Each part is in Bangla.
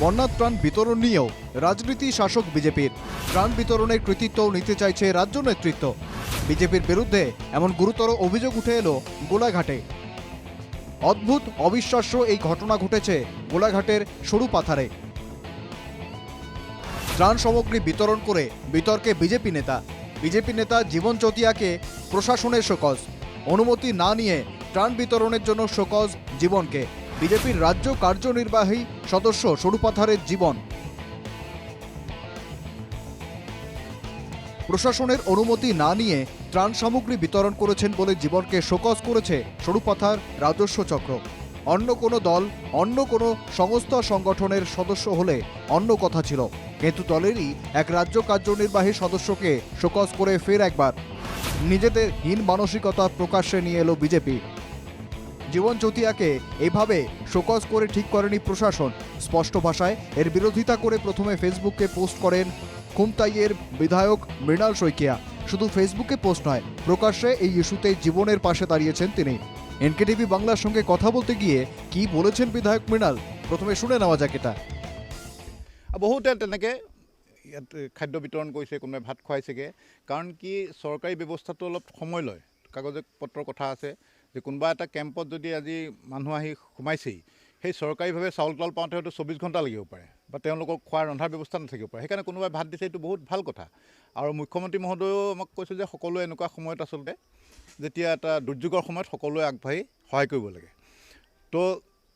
বন্যার ত্রাণ বিতরণ নিয়েও রাজনীতি শাসক বিজেপির। ত্রাণ বিতরণের কৃতিত্বও নিতে চাইছে রাজ্য নেতৃত্ব। বিজেপির বিরুদ্ধে এমন গুরুতর অভিযোগ উঠে এলো গোলাঘাটে। অদ্ভুত অবিশ্বাস্য এই ঘটনা ঘটেছে গোলাঘাটের সরুপাথারে। ত্রাণ সামগ্রী বিতরণ করে বিতর্কে বিজেপি নেতা জীবন চতিয়াকে প্রশাসনের শোকজ। অনুমতি না নিয়ে ত্রাণ বিতরণের জন্য শোকজ জীবনকে। বিজেপির রাজ্য কার্যনির্বাহী সদস্য সরুপাথারের জীবন। প্রশাসনের অনুমতি না নিয়ে ত্রাণ সামগ্রী বিতরণ করেছেন বলে জীবনকে শোকজ করেছে সরুপাথার রাজস্ব চক্র। অন্য কোনো দল, অন্য কোনো সংস্থা সংগঠনের সদস্য হলে অন্য কথা ছিল, কিন্তু দলেরই এক রাজ্য কার্যনির্বাহী সদস্যকে শোকজ করে ফের একবার নিজেদের হীন মানসিকতা প্রকাশ্যে নিয়ে এলো বিজেপি। জীবন চতিয়াকে এইভাবে শোকজ করে ঠিক করেনি প্রশাসন। স্পষ্ট ভাষায় এর বিরোধিতা করে প্রথমে ফেসবুকে পোস্ট করেন খুমতাইয়ের বিধায়ক মৃণাল শইকিয়া। শুধু ফেসবুকে পোস্ট নয়, প্রকাশ্যে এই ইস্যুতে জীবনের পাশে দাঁড়িয়েছেন তিনি। এনকেটিভি বাংলার সঙ্গে কথা বলতে গিয়ে কি বলেছেন বিধায়ক মৃণাল, প্রথমে শুনে নেওয়া যাক এটা। বহুতে তেনেকৈ ইয়াত খাদ্য বিতৰণ কৰিছে, কোনোবাই ভাত খুৱাইছেগৈ। কাৰণ কি চৰকাৰী ব্যৱস্থাটো অলপ সময় লয়। কাগজ পত্ৰৰ কথা আছে যে কোনোবা এটা কেম্পত যদি আজি মানুহ আহি সোমাইছেই, সেই চৰকাৰীভাৱে চাউল তাউল পাওঁতে হয়তো 24 ঘণ্টা লাগিব পাৰে বা তেওঁলোকক খোৱাৰ ৰন্ধাৰ ব্যৱস্থা নাথাকিব পাৰে। সেইকাৰণে কোনোবাই ভাত দিছে, এইটো বহুত ভাল কথা। আৰু মুখ্যমন্ত্ৰী মহোদয়েও আমাক কৈছে যে সকলোৱে এনেকুৱা সময়ত আচলতে যেতিয়া এটা দুৰ্যোগৰ সময়ত সকলোৱে আগবাঢ়ি সহায় কৰিব লাগে। তো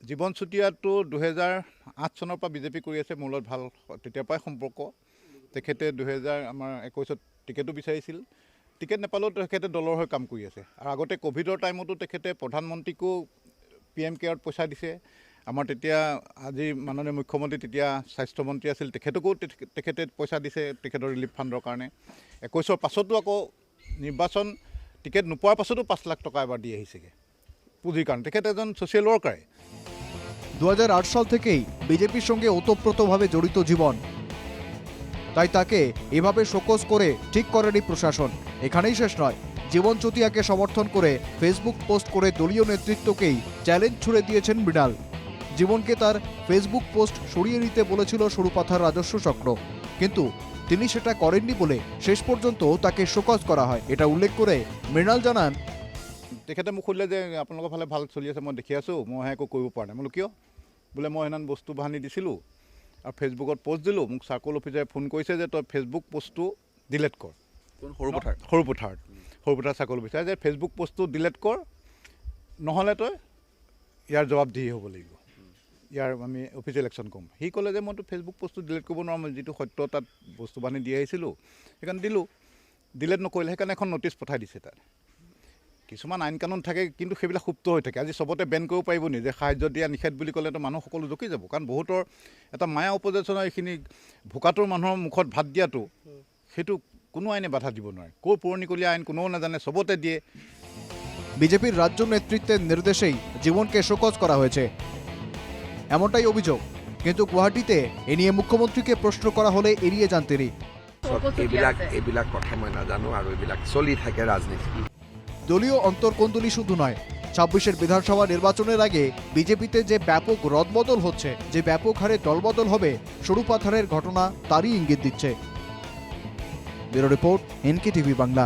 জীবন চতিয়াটো 2008 চনৰ পৰা বিজেপি কৰি আছে, মোৰ লগত ভাল তেতিয়াৰ পৰাই সম্পৰ্ক। তেখেতে 2021 টিকেটো বিচাৰিছিল, টিকেট নাপালেও তেখেতে দলৰ হৈ কাম কৰি আছে। আৰু আগতে ক'ভিডৰ টাইমতো তেখেতে প্ৰধানমন্ত্ৰীকো PM কেয়াৰত পইচা দিছে। আমাৰ তেতিয়া আজি মাননীয় মুখ্যমন্ত্ৰী তেতিয়া স্বাস্থ্যমন্ত্ৰী আছিল, তেখেতকো তেখেতে পইচা দিছে তেখেতৰ ৰিলিফ ফাণ্ডৰ কাৰণে। 21ৰ পাছতো আকৌ নিৰ্বাচন টিকেট নোপোৱাৰ পাছতো 5 লাখ টকা এবাৰ দি আহিছেগৈ পুঁজিৰ কাৰণে। তেখেতে এজন ছ'চিয়েল ৱৰ্কাৰে। 2008 সাল থেকেই বিজেপির সঙ্গে ওতপ্রোতভাবে জড়িত জীবন, তাই তাকে এভাবে শোকজ করে ঠিক করেনি প্রশাসন। এখানেই শেষ নয়, জীবন চতিয়াকে সমর্থন করে ফেসবুক পোস্ট করে দলীয় নেতৃত্বকেই চ্যালেঞ্জ ছুড়ে দিয়েছেন মৃণাল। জীবনকে তার ফেসবুক পোস্ট সরিয়ে নিতে বলেছিল সরুপাথার রাজস্ব চক্র, কিন্তু তিনি সেটা করেননি বলে শেষ পর্যন্ত তাকে শোকজ করা হয়। এটা উল্লেখ করে মৃণাল জানান, তেখেতে মোক সুধিলে যে আপোনালোকৰ ফালে ভাল চলি আছে, মই দেখি আছোঁ, মই একো কৰিব পৰা নাই। বোলো কিয়? বোলে মই সেইদিনা বস্তু বাহানি দিছিলোঁ আৰু ফেচবুকত পোষ্ট দিলোঁ, মোক চাৰ্কল অফিচাৰে ফোন কৰিছে যে তই ফেচবুক পোষ্টটো ডিলেট কৰ। সৰুপথাৰ চাৰ্কল অফিচাৰে যে ফেচবুক পোষ্টটো ডিলেট কৰ, নহ'লে তই ইয়াৰ জবাবদিহি হ'ব লাগিব, ইয়াৰ আমি অফিচিয়েল একশ্যন ক'ম। সি ক'লে যে মইতো ফেচবুক পোষ্টটো ডিলেট কৰিব নোৱাৰোঁ, মই যিটো সত্য তাত বস্তু বাহানি দি আহিছিলোঁ সেইকাৰণে দিলোঁ। ডিলেট নকৰিলে, সেইকাৰণে এখন নটিচ পঠাই দিছে তাত। কিছুমান আইন কানুন থাকে, কিন্তু সেইবিলাক সুপ্ত হৈ থাকে। আজি চবতে বেন কৰিব পাৰিব নি যে সাহায্য দিয়া নিষেধ বুলি ক'লেতো মানুহ সকলো জকি যাব। কাৰণ বহুতৰ এটা মায়া উপজেচনৰ এইখিনি ভোকাটোৰ মানুহৰ মুখত ভাত দিয়াটো, সেইটো কোনো আইনে বাধা দিব নোৱাৰে। ক'ৰ পুৰণিকলীয়া আইন কোনেও নাজানে, চবতে দিয়ে। বিজেপির রাজ্য নেতৃত্বের নির্দেশেই জীবনকে শোকজ করা হয়েছে, এমনটাই অভিযোগ। কিন্তু গুয়াহাটিতে এ নিয়ে মুখ্যমন্ত্রীকে প্রশ্ন করা হলে এড়িয়ে যান তিনি। এইবিলাক কথা মই নাজানো আৰু এইবিলাক চলি থাকে রাজনীতি। দলীয় অন্তর্কোন্দলি শুধু নয়, 26-এর বিধানসভা নির্বাচনের আগে বিজেপিতে যে ব্যাপক রদবদল হচ্ছে, যে ব্যাপক হারে দলবদল হবে, সরুপাথারের ঘটনা তারই ইঙ্গিত দিচ্ছে। Bureau report, NKTV Bangla.